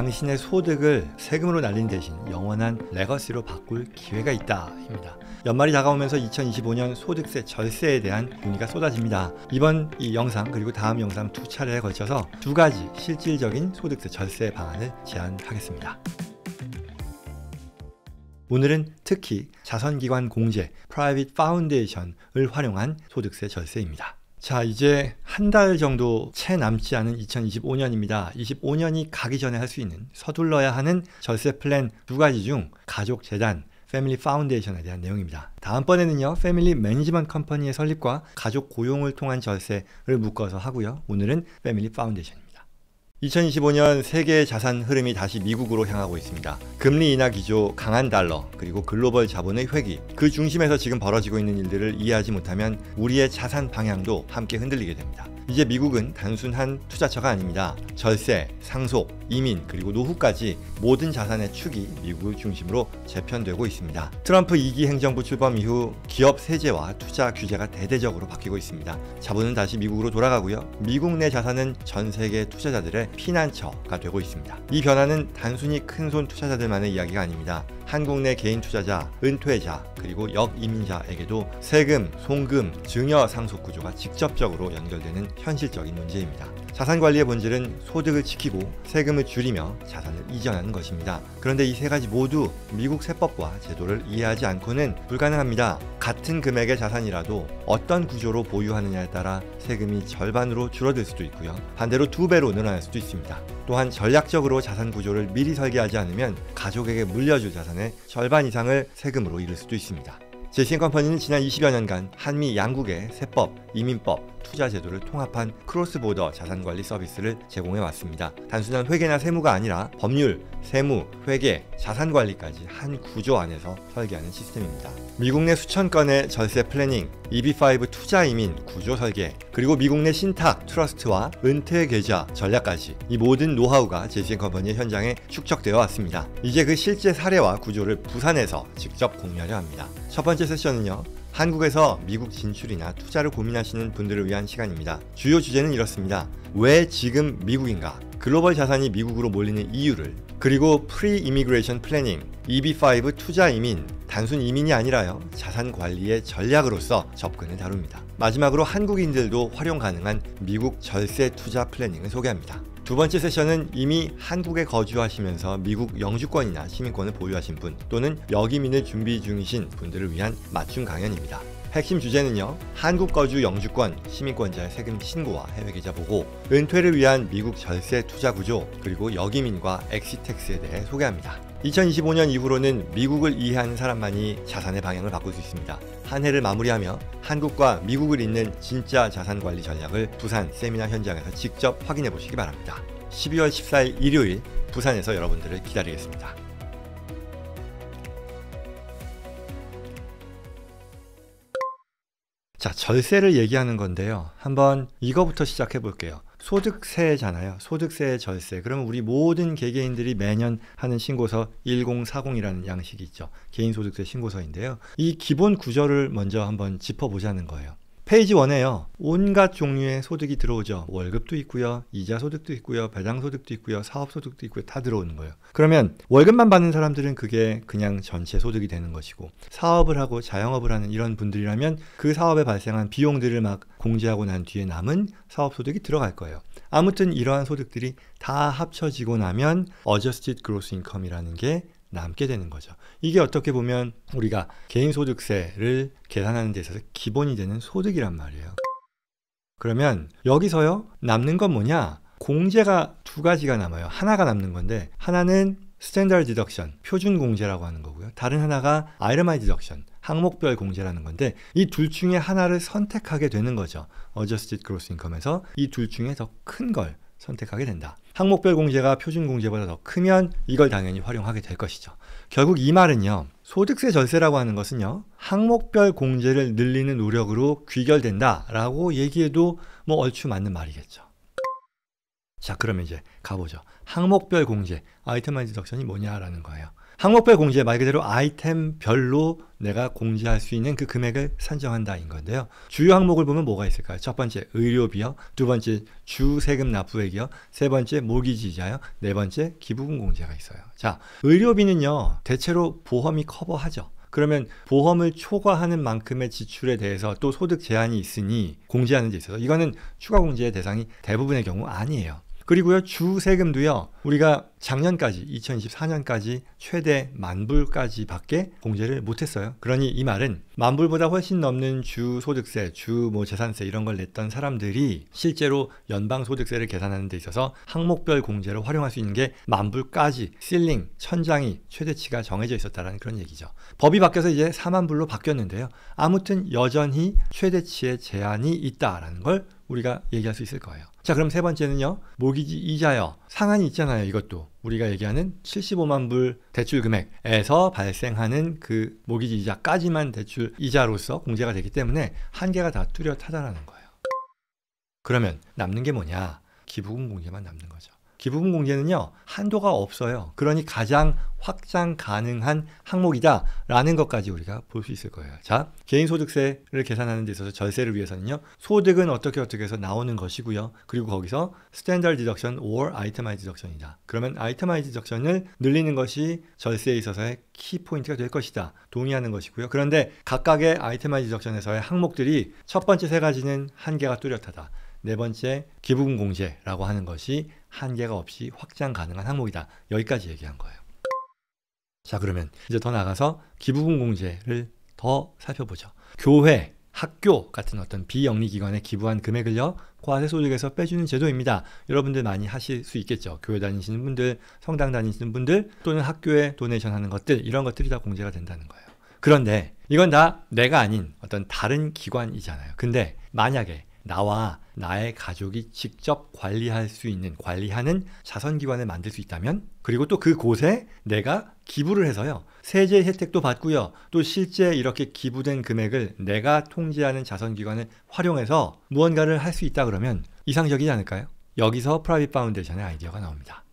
당신의 소득을 세금으로 날린 대신 영원한 레거시로 바꿀 기회가 있다 입니다. 연말이 다가오면서 2025년 소득세 절세에 대한 문의가 쏟아집니다. 이번 이 영상 그리고 다음 영상 두 차례에 걸쳐서 두 가지 실질적인 소득세 절세 방안을 제안하겠습니다. 오늘은 특히 자선기관 공제, Private Foundation을 활용한 소득세 절세입니다. 자, 이제 한 달 정도 채 남지 않은 2025년입니다. 25년이 가기 전에 할 수 있는 서둘러야 하는 절세 플랜 두 가지 중 가족재단, 패밀리 파운데이션에 대한 내용입니다. 다음번에는요, 패밀리 매니지먼트 컴퍼니의 설립과 가족 고용을 통한 절세를 묶어서 하고요. 오늘은 패밀리 파운데이션입니다. 2025년 세계의 자산 흐름이 다시 미국으로 향하고 있습니다. 금리 인하 기조, 강한 달러, 그리고 글로벌 자본의 회귀, 그 중심에서 지금 벌어지고 있는 일들을 이해하지 못하면 우리의 자산 방향도 함께 흔들리게 됩니다. 이제 미국은 단순한 투자처가 아닙니다. 절세, 상속, 이민, 그리고 노후까지 모든 자산의 축이 미국을 중심으로 재편되고 있습니다. 트럼프 2기 행정부 출범 이후 기업 세제와 투자 규제가 대대적으로 바뀌고 있습니다. 자본은 다시 미국으로 돌아가고요. 미국 내 자산은 전 세계 투자자들의 피난처가 되고 있습니다. 이 변화는 단순히 큰손 투자자들만의 이야기가 아닙니다. 한국 내 개인 투자자, 은퇴자, 그리고 역이민자에게도 세금, 송금, 증여 상속 구조가 직접적으로 연결되는 현실적인 문제입니다. 자산 관리의 본질은 소득을 지키고 세금을 줄이며 자산을 이전하는 것입니다. 그런데 이 세 가지 모두 미국 세법과 제도를 이해하지 않고는 불가능합니다. 같은 금액의 자산이라도 어떤 구조로 보유하느냐에 따라 세금이 절반으로 줄어들 수도 있고요. 반대로 2배로 늘어날 수도 있습니다. 또한 전략적으로 자산 구조를 미리 설계하지 않으면 가족에게 물려줄 자산의 절반 이상을 세금으로 잃을 수도 있습니다. 제시앤컴퍼니는 지난 20여 년간 한미 양국의 세법, 이민법, 투자 제도를 통합한 크로스보더 자산관리 서비스를 제공해 왔습니다. 단순한 회계나 세무가 아니라 법률, 세무, 회계, 자산관리까지 한 구조 안에서 설계하는 시스템입니다. 미국 내 수천 건의 절세 플래닝, EB5 투자 이민 구조 설계, 그리고 미국 내 신탁, 트러스트와 은퇴 계좌 전략까지 이 모든 노하우가 제시앤컴퍼니의 현장에 축적되어 왔습니다. 이제 그 실제 사례와 구조를 부산에서 직접 공유하려 합니다. 첫 번째 세션은요, 한국에서 미국 진출이나 투자를 고민하시는 분들을 위한 시간입니다. 주요 주제는 이렇습니다. 왜 지금 미국인가? 글로벌 자산이 미국으로 몰리는 이유를, 그리고 프리-이미그레이션 플래닝, EB5 투자 이민, 단순 이민이 아니라요, 자산 관리의 전략으로서 접근을 다룹니다. 마지막으로 한국인들도 활용 가능한 미국 절세 투자 플래닝을 소개합니다. 두 번째 세션은 이미 한국에 거주하시면서 미국 영주권이나 시민권을 보유하신 분 또는 역이민을 준비 중이신 분들을 위한 맞춤 강연입니다. 핵심 주제는요, 한국 거주 영주권, 시민권자의 세금 신고와 해외계좌 보고, 은퇴를 위한 미국 절세 투자 구조, 그리고 역이민과 엑시텍스에 대해 소개합니다. 2025년 이후로는 미국을 이해하는 사람만이 자산의 방향을 바꿀 수 있습니다. 한 해를 마무리하며 한국과 미국을 잇는 진짜 자산관리 전략을 부산 세미나 현장에서 직접 확인해 보시기 바랍니다. 12월 14일 일요일 부산에서 여러분들을 기다리겠습니다. 자, 절세를 얘기하는 건데요. 한번 이거부터 시작해 볼게요. 소득세잖아요. 소득세의 절세. 그러면 우리 모든 개개인들이 매년 하는 신고서 1040이라는 양식이 있죠. 개인소득세 신고서인데요. 이 기본 구조를 먼저 한번 짚어보자는 거예요. 페이지 1에요. 온갖 종류의 소득이 들어오죠. 월급도 있고요. 이자 소득도 있고요. 배당 소득도 있고요. 사업 소득도 있고요. 다 들어오는 거예요. 그러면 월급만 받는 사람들은 그게 그냥 전체 소득이 되는 것이고, 사업을 하고 자영업을 하는 이런 분들이라면 그 사업에 발생한 비용들을 막 공제하고 난 뒤에 남은 사업 소득이 들어갈 거예요. 아무튼 이러한 소득들이 다 합쳐지고 나면 Adjusted Gross Income이라는 게 남게 되는 거죠. 이게 어떻게 보면 우리가 개인소득세를 계산하는 데 있어서 기본이 되는 소득이란 말이에요. 그러면 여기서요, 남는 건 뭐냐? 공제가 두 가지가 남아요. 하나가 남는 건데, 하나는 스탠다드 디덕션, 표준 공제라고 하는 거고요. 다른 하나가 아이러마이드 디덕션, 항목별 공제라는 건데, 이 둘 중에 하나를 선택하게 되는 거죠. Adjusted Gross Income에서 이 둘 중에 더 큰 걸 선택하게 된다. 항목별 공제가 표준 공제보다 더 크면 이걸 당연히 활용하게 될 것이죠. 결국 이 말은요, 소득세 절세라고 하는 것은요, 항목별 공제를 늘리는 노력으로 귀결된다라고 얘기해도 뭐 얼추 맞는 말이겠죠. 자, 그러면 이제 가보죠. 항목별 공제, 아이템마이즈 디덕션이 뭐냐라는 거예요. 항목별 공제 말 그대로 아이템별로 내가 공제할 수 있는 그 금액을 산정한다인 건데요. 주요 항목을 보면 뭐가 있을까요? 첫 번째 의료비요, 두 번째 주세금 납부액이요, 세 번째 모기지이자요, 네 번째 기부금 공제가 있어요. 자, 의료비는요 대체로 보험이 커버하죠. 그러면 보험을 초과하는 만큼의 지출에 대해서 또 소득 제한이 있으니 공제하는 데 있어서 이거는 추가 공제의 대상이 대부분의 경우 아니에요. 그리고요 주세금도요 우리가 작년까지 2024년까지 최대 10,000불까지 밖에 공제를 못했어요. 그러니 이 말은 10,000불보다 훨씬 넘는 주소득세, 주 재산세 이런 걸 냈던 사람들이 실제로 연방소득세를 계산하는 데 있어서 항목별 공제를 활용할 수 있는 게 10,000불까지 실링, 천장이 최대치가 정해져 있었다는 그런 얘기죠. 법이 바뀌어서 이제 40,000불로 바뀌었는데요. 아무튼 여전히 최대치의 제한이 있다라는 걸 우리가 얘기할 수 있을 거예요. 자, 그럼 세 번째는요. 모기지 이자요. 상한이 있잖아요. 이것도 우리가 얘기하는 75만 불 대출 금액에서 발생하는 그 모기지 이자까지만 대출 이자로서 공제가 되기 때문에 한계가 다 뚜렷하다는 거예요. 그러면 남는 게 뭐냐? 기부금 공제만 남는 거죠. 기부금 공제는요 한도가 없어요. 그러니 가장 확장 가능한 항목이다 라는 것까지 우리가 볼 수 있을 거예요. 자, 개인소득세를 계산하는 데 있어서 절세를 위해서는요 소득은 어떻게 해서 나오는 것이고요. 그리고 거기서 스탠더드 디덕션 or 아이템마이즈 디덕션이다. 그러면 아이템마이즈 디덕션을 늘리는 것이 절세에 있어서의 키포인트가 될 것이다. 동의하는 것이고요. 그런데 각각의 아이템마이즈 디덕션에서의 항목들이 첫 번째 세 가지는 한계가 뚜렷하다. 네 번째 기부금 공제라고 하는 것이 한계가 없이 확장 가능한 항목이다. 여기까지 얘기한 거예요. 자, 그러면 이제 더 나가서 기부금 공제를 더 살펴보죠. 교회, 학교 같은 어떤 비영리기관에 기부한 금액을요 과세소득에서 빼주는 제도입니다. 여러분들 많이 하실 수 있겠죠. 교회 다니시는 분들, 성당 다니시는 분들 또는 학교에 도네이션 하는 것들 이런 것들이 다 공제가 된다는 거예요. 그런데 이건 다 내가 아닌 어떤 다른 기관이잖아요. 근데 만약에 나와 나의 가족이 직접 관리할 수 있는, 관리하는 자선기관을 만들 수 있다면, 그리고 또 그곳에 내가 기부를 해서요 세제 혜택도 받고요 또 실제 이렇게 기부된 금액을 내가 통제하는 자선기관을 활용해서 무언가를 할 수 있다 그러면 이상적이지 않을까요? 여기서 프라이빗 파운데이션의 아이디어가 나옵니다.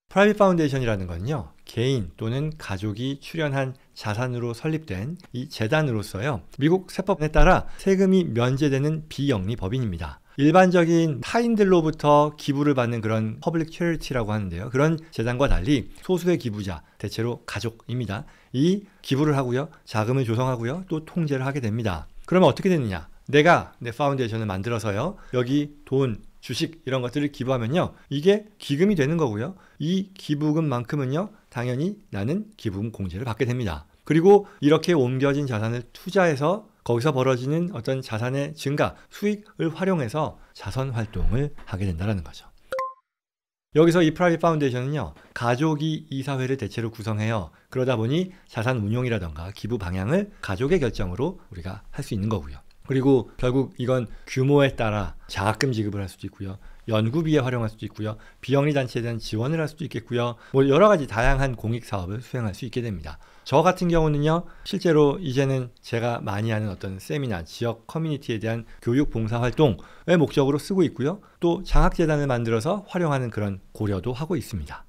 프라이빗 파운데이션이라는 건요 개인 또는 가족이 출연한 자산으로 설립된 이 재단으로서요 미국 세법에 따라 세금이 면제되는 비영리 법인입니다. 일반적인 타인들로부터 기부를 받는 그런 퍼블릭 채리티라고 하는데요. 그런 재단과 달리 소수의 기부자, 대체로 가족입니다. 이 기부를 하고요 자금을 조성하고요 또 통제를 하게 됩니다. 그러면 어떻게 되느냐? 내가 내 파운데이션을 만들어서요 여기 돈, 주식 이런 것들을 기부하면요 이게 기금이 되는 거고요 이 기부금만큼은요 당연히 나는 기부금 공제를 받게 됩니다. 그리고 이렇게 옮겨진 자산을 투자해서 거기서 벌어지는 어떤 자산의 증가, 수익을 활용해서 자선 활동을 하게 된다는 거죠. 여기서 이 프라이빗 파운데이션은요 가족이 이사회를 대체로 구성해요. 그러다 보니 자산 운용이라던가 기부 방향을 가족의 결정으로 우리가 할 수 있는 거고요. 그리고 결국 이건 규모에 따라 장학금 지급을 할 수도 있고요. 연구비에 활용할 수도 있고요. 비영리 단체에 대한 지원을 할 수도 있겠고요. 뭐 여러 가지 다양한 공익 사업을 수행할 수 있게 됩니다. 저 같은 경우는요. 실제로 이제는 제가 많이 하는 어떤 세미나, 지역 커뮤니티에 대한 교육 봉사 활동의 목적으로 쓰고 있고요. 또 장학재단을 만들어서 활용하는 그런 고려도 하고 있습니다.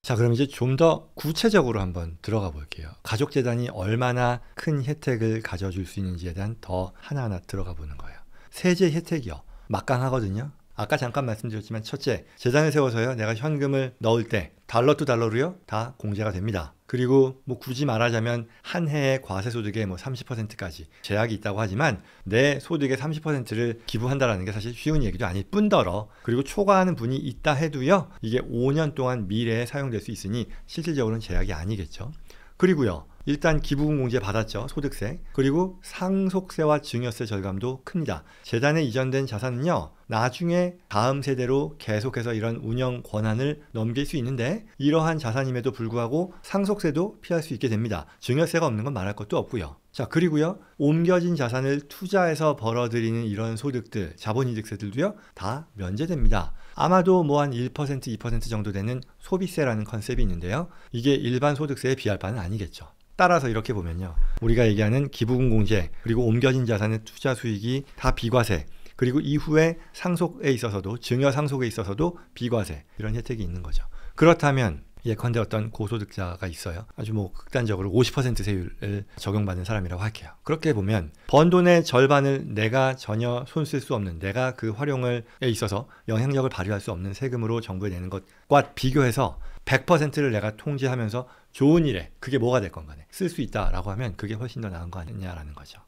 자, 그럼 이제 좀 더 구체적으로 한번 들어가 볼게요. 가족재단이 얼마나 큰 혜택을 가져줄 수 있는지에 대한 더 하나하나 들어가 보는 거예요. 세제 혜택이요. 막강하거든요. 아까 잠깐 말씀드렸지만 첫째, 재단을 세워서요. 내가 현금을 넣을 때 달러 투 달러로요. 다 공제가 됩니다. 그리고 뭐 굳이 말하자면 한 해의 과세소득의 뭐 30%까지 제약이 있다고 하지만 내 소득의 30%를 기부한다는 게 사실 쉬운 얘기도 아닐 뿐더러 그리고 초과하는 분이 있다 해도요. 이게 5년 동안 미래에 사용될 수 있으니 실질적으로는 제약이 아니겠죠. 그리고요. 일단 기부금 공제 받았죠. 소득세. 그리고 상속세와 증여세 절감도 큽니다. 재단에 이전된 자산은요. 나중에 다음 세대로 계속해서 이런 운영 권한을 넘길 수 있는데 이러한 자산임에도 불구하고 상속세도 피할 수 있게 됩니다. 증여세가 없는 건 말할 것도 없고요. 자, 그리고요. 옮겨진 자산을 투자해서 벌어들이는 이런 소득들, 자본이득세들도요. 다 면제됩니다. 아마도 뭐 한 1%, 2% 정도 되는 소비세라는 컨셉이 있는데요. 이게 일반 소득세에 비할 바는 아니겠죠. 따라서 이렇게 보면요. 우리가 얘기하는 기부금 공제, 그리고 옮겨진 자산의 투자 수익이 다 비과세, 그리고 이후에 상속에 있어서도, 증여 상속에 있어서도 비과세, 이런 혜택이 있는 거죠. 그렇다면 예컨대 어떤 고소득자가 있어요. 아주 뭐 극단적으로 50% 세율을 적용받는 사람이라고 할게요. 그렇게 보면 번 돈의 절반을 내가 전혀 손 쓸 수 없는, 내가 그 활용에 있어서 영향력을 발휘할 수 없는 세금으로 정부에 내는 것과 비교해서 100%를 내가 통제하면서 좋은 일에 그게 뭐가 될 건 간에 쓸 수 있다라고 하면 그게 훨씬 더 나은 거 아니냐라는 거죠.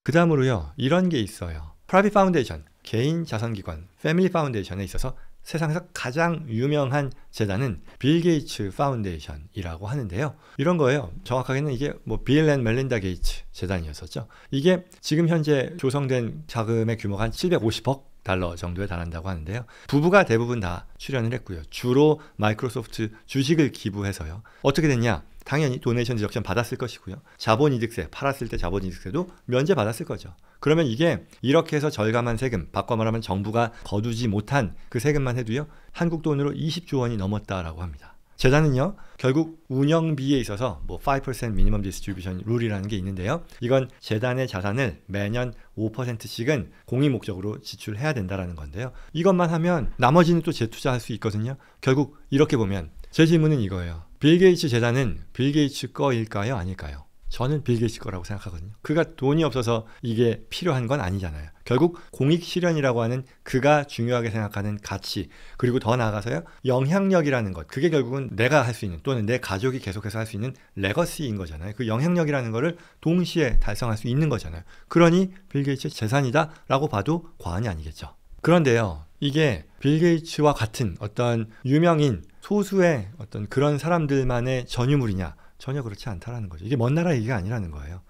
그 다음으로요, 이런 게 있어요. 프라이빗 파운데이션, 개인 자선기관, 패밀리 파운데이션에 있어서 세상에서 가장 유명한 재단은 빌 게이츠 파운데이션이라고 하는데요. 이런 거예요. 정확하게는 이게 뭐 빌 앤 멜린다 게이츠 재단이었었죠. 이게 지금 현재 조성된 자금의 규모가 한 750억 달러 정도에 달한다고 하는데요. 부부가 대부분 다 출연을 했고요. 주로 마이크로소프트 주식을 기부해서요. 어떻게 됐냐? 당연히 도네이션 디덕션 받았을 것이고요. 자본이득세, 팔았을 때 자본이득세도 면제받았을 거죠. 그러면 이게 이렇게 해서 절감한 세금, 바꿔 말하면 정부가 거두지 못한 그 세금만 해도요, 한국 돈으로 20조 원이 넘었다라고 합니다. 재단은요, 결국 운영비에 있어서 뭐 5% 미니멈 디스트리뷰션 룰이라는 게 있는데요. 이건 재단의 자산을 매년 5%씩은 공익 목적으로 지출해야 된다라는 건데요. 이것만 하면 나머지는 또 재투자할 수 있거든요. 결국 이렇게 보면 제 질문은 이거예요. 빌 게이츠 재단은 빌 게이츠 거일까요? 아닐까요? 저는 빌 게이츠 거라고 생각하거든요. 그가 돈이 없어서 이게 필요한 건 아니잖아요. 결국 공익 실현이라고 하는 그가 중요하게 생각하는 가치, 그리고 더 나아가서요, 영향력이라는 것, 그게 결국은 내가 할 수 있는, 또는 내 가족이 계속해서 할 수 있는 레거시인 거잖아요. 그 영향력이라는 거를 동시에 달성할 수 있는 거잖아요. 그러니 빌 게이츠 재산이다 라고 봐도 과언이 아니겠죠. 그런데요, 이게 빌 게이츠와 같은 어떤 유명인 소수의 어떤 그런 사람들만의 전유물이냐? 전혀 그렇지 않다라는 거죠. 이게 먼 나라 얘기가 아니라는 거예요.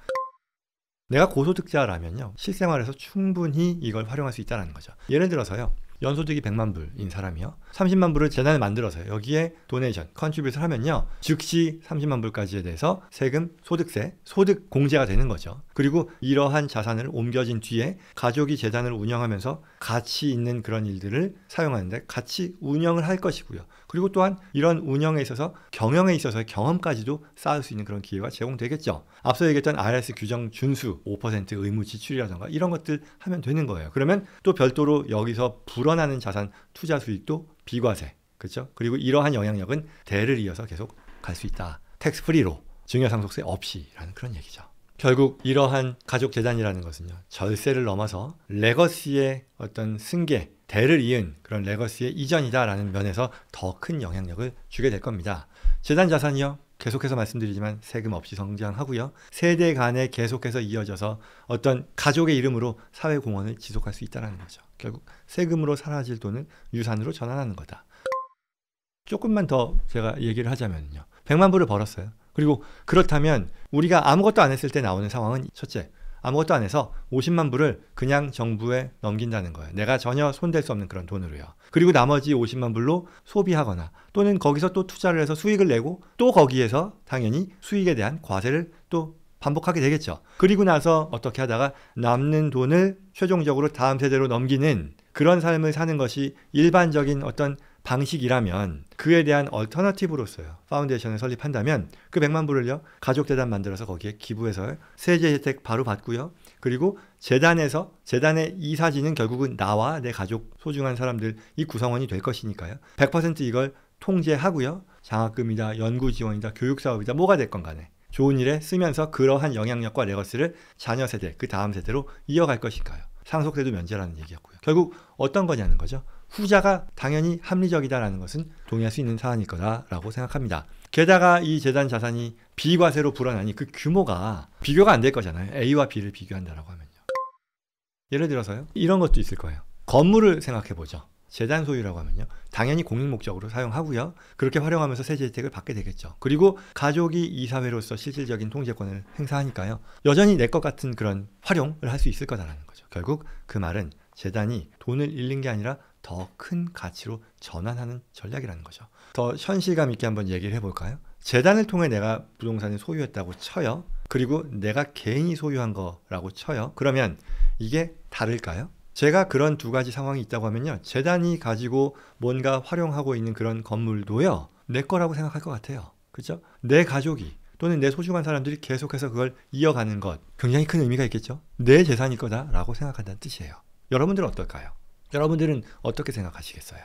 내가 고소득자라면요, 실생활에서 충분히 이걸 활용할 수 있다는 거죠. 예를 들어서요, 연소득이 100만 불인 사람이요, 30만 불을 재단을 만들어서 여기에 도네이션, 컨트리뷰트를 하면요, 즉시 30만 불까지에 대해서 세금, 소득세, 소득 공제가 되는 거죠. 그리고 이러한 자산을 옮겨진 뒤에 가족이 재단을 운영하면서 가치 있는 그런 일들을 사용하는데 같이 운영을 할 것이고요. 그리고 또한 이런 운영에 있어서 경영에 있어서의 경험까지도 쌓을 수 있는 그런 기회가 제공되겠죠. 앞서 얘기했던 IRS 규정 준수 5% 의무 지출이라던가 이런 것들 하면 되는 거예요. 그러면 또 별도로 여기서 불어나는 자산 투자 수익도 비과세, 그렇죠? 그리고 이러한 영향력은 대를 이어서 계속 갈 수 있다. 텍스 프리로, 증여상속세 없이라는 그런 얘기죠. 결국 이러한 가족재단이라는 것은요, 절세를 넘어서 레거시의 어떤 승계, 대를 이은 그런 레거시의 이전이다라는 면에서 더 큰 영향력을 주게 될 겁니다. 재단 자산이요, 계속해서 말씀드리지만 세금 없이 성장하고요, 세대 간에 계속해서 이어져서 어떤 가족의 이름으로 사회공헌을 지속할 수 있다는 거죠. 결국 세금으로 사라질 돈을 유산으로 전환하는 거다. 조금만 더 제가 얘기를 하자면요, 100만 불을 벌었어요. 그리고 그렇다면 우리가 아무것도 안 했을 때 나오는 상황은, 첫째, 아무것도 안 해서 50만 불을 그냥 정부에 넘긴다는 거예요. 내가 전혀 손댈 수 없는 그런 돈으로요. 그리고 나머지 50만 불로 소비하거나 또는 거기서 또 투자를 해서 수익을 내고 또 거기에서 당연히 수익에 대한 과세를 또 반복하게 되겠죠. 그리고 나서 어떻게 하다가 남는 돈을 최종적으로 다음 세대로 넘기는 그런 삶을 사는 것이 일반적인 어떤 방식이라면, 그에 대한 얼터너티브로서요, 파운데이션을 설립한다면 그 100만 불을요, 가족재단 만들어서 거기에 기부해서 세제 혜택 바로 받고요, 그리고 재단에서, 재단의 이사지는 결국은 나와 내 가족, 소중한 사람들, 이 구성원이 될 것이니까요, 100% 이걸 통제하고요, 장학금이다, 연구 지원이다, 교육 사업이다, 뭐가 됐건 간에 좋은 일에 쓰면서 그러한 영향력과 레거시를 자녀 세대, 그 다음 세대로 이어갈 것인가요? 상속세도 면제라는 얘기였고요. 결국 어떤 거냐는 거죠. 후자가 당연히 합리적이다라는 것은 동의할 수 있는 사안일 거다라고 생각합니다. 게다가 이 재단 자산이 비과세로 불어나니 그 규모가 비교가 안 될 거잖아요. A와 B를 비교한다라고 하면요. 예를 들어서요, 이런 것도 있을 거예요. 건물을 생각해 보죠. 재단 소유라고 하면요, 당연히 공익 목적으로 사용하고요, 그렇게 활용하면서 세제 혜택을 받게 되겠죠. 그리고 가족이 이사회로서 실질적인 통제권을 행사하니까요, 여전히 내 것 같은 그런 활용을 할 수 있을 거다라는 거죠. 결국 그 말은 재단이 돈을 잃는 게 아니라 더 큰 가치로 전환하는 전략이라는 거죠. 더 현실감 있게 한번 얘기를 해볼까요? 재단을 통해 내가 부동산을 소유했다고 쳐요. 그리고 내가 개인이 소유한 거라고 쳐요. 그러면 이게 다를까요? 제가 그런 두 가지 상황이 있다고 하면요, 재단이 가지고 뭔가 활용하고 있는 그런 건물도요, 내 거라고 생각할 것 같아요. 그렇죠? 내 가족이 또는 내 소중한 사람들이 계속해서 그걸 이어가는 것, 굉장히 큰 의미가 있겠죠? 내 재산일 거다라고 생각한다는 뜻이에요. 여러분들은 어떨까요? 여러분들은 어떻게 생각하시겠어요?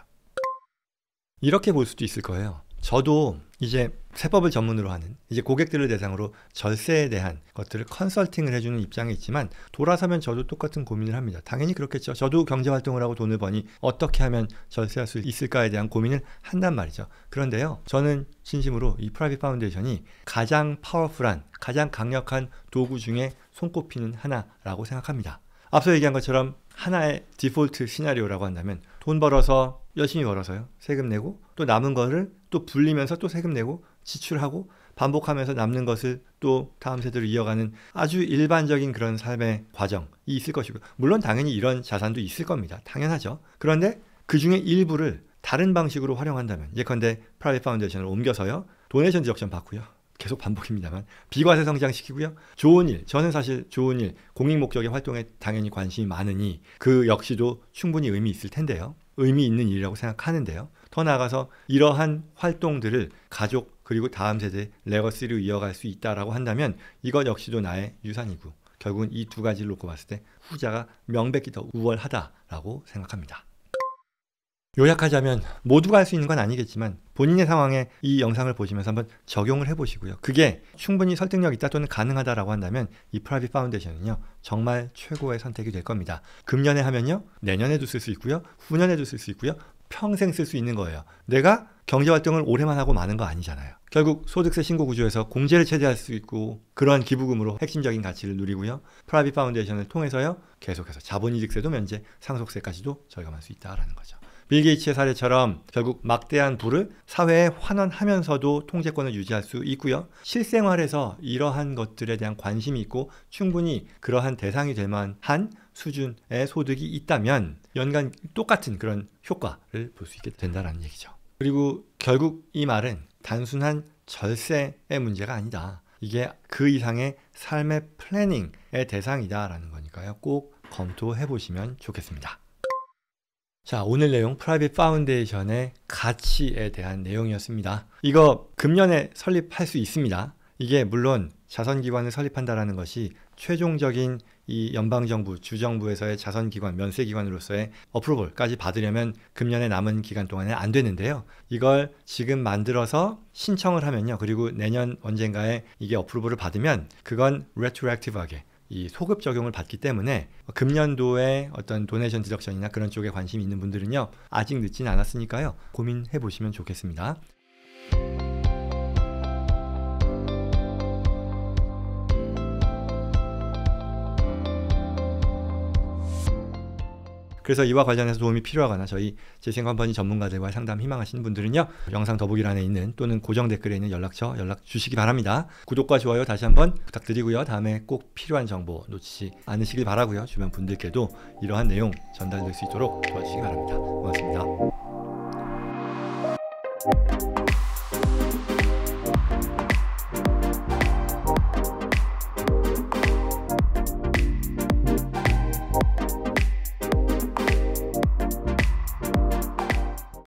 이렇게 볼 수도 있을 거예요. 저도 이제 세법을 전문으로 하는 이제 고객들을 대상으로 절세에 대한 것들을 컨설팅을 해주는 입장에 있지만 돌아서면 저도 똑같은 고민을 합니다. 당연히 그렇겠죠. 저도 경제활동을 하고 돈을 버니 어떻게 하면 절세할 수 있을까에 대한 고민을 한단 말이죠. 그런데요, 저는 진심으로 이 프라이빗 파운데이션이 가장 파워풀한, 가장 강력한 도구 중에 손꼽히는 하나라고 생각합니다. 앞서 얘기한 것처럼 하나의 디폴트 시나리오라고 한다면 돈 벌어서 열심히 벌어서요, 세금 내고 또 남은 거를 또 불리면서 또 세금 내고 지출하고 반복하면서 남는 것을 또 다음 세대로 이어가는 아주 일반적인 그런 삶의 과정이 있을 것이고, 물론 당연히 이런 자산도 있을 겁니다. 당연하죠. 그런데 그 중에 일부를 다른 방식으로 활용한다면, 예컨대 프라이빗 파운데이션을 옮겨서요, 도네이션 디덕션 받고요, 계속 반복입니다만 비과세 성장시키고요, 좋은 일, 저는 사실 좋은 일, 공익 목적의 활동에 당연히 관심이 많으니 그 역시도 충분히 의미 있을 텐데요, 의미 있는 일이라고 생각하는데요, 더 나아가서 이러한 활동들을 가족 그리고 다음 세대 레거시로 이어갈 수 있다라고 한다면 이것 역시도 나의 유산이고, 결국은 이 두 가지를 놓고 봤을 때 후자가 명백히 더 우월하다라고 생각합니다. 요약하자면 모두가 할 수 있는 건 아니겠지만 본인의 상황에 이 영상을 보시면서 한번 적용을 해보시고요, 그게 충분히 설득력 있다 또는 가능하다라고 한다면 이 프라이빗 파운데이션은요 정말 최고의 선택이 될 겁니다. 금년에 하면요 내년에도 쓸 수 있고요, 후년에도 쓸 수 있고요, 평생 쓸 수 있는 거예요. 내가 경제활동을 오래만 하고 마는 거 아니잖아요. 결국 소득세 신고 구조에서 공제를 최대할 수 있고 그러한 기부금으로 핵심적인 가치를 누리고요, 프라이빗 파운데이션을 통해서요 계속해서 자본이득세도 면제, 상속세까지도 절감할 수 있다라는 거죠. 빌 게이츠의 사례처럼 결국 막대한 부를 사회에 환원하면서도 통제권을 유지할 수 있고요, 실생활에서 이러한 것들에 대한 관심이 있고 충분히 그러한 대상이 될 만한 수준의 소득이 있다면 연간 똑같은 그런 효과를 볼 수 있게 된다는 얘기죠. 그리고 결국 이 말은 단순한 절세의 문제가 아니다, 이게 그 이상의 삶의 플래닝의 대상이다라는 거니까요, 꼭 검토해 보시면 좋겠습니다. 자, 오늘 내용 프라이빗 파운데이션의 가치에 대한 내용이었습니다. 이거 금년에 설립할 수 있습니다. 이게 물론 자선기관을 설립한다라는 것이 최종적인 이 연방정부, 주정부에서의 자선기관, 면세기관으로서의 어프로벌까지 받으려면 금년에 남은 기간 동안에 안 되는데요, 이걸 지금 만들어서 신청을 하면요, 그리고 내년 언젠가에 이게 어프로벌을 받으면 그건 레트로액티브하게 이 소급 적용을 받기 때문에 금년도에 어떤 도네이션 디덕션이나 그런 쪽에 관심이 있는 분들은요 아직 늦진 않았으니까요 고민해 보시면 좋겠습니다. 그래서 이와 관련해서 도움이 필요하거나 저희 재생컴퍼니 전문가들과 상담 희망하시는 분들은요 영상 더보기란에 있는 또는 고정 댓글에 있는 연락처 연락 주시기 바랍니다. 구독과 좋아요 다시 한번 부탁드리고요, 다음에 꼭 필요한 정보 놓치지 않으시길 바라고요, 주변 분들께도 이러한 내용 전달될 수 있도록 도와주시기 바랍니다. 고맙습니다.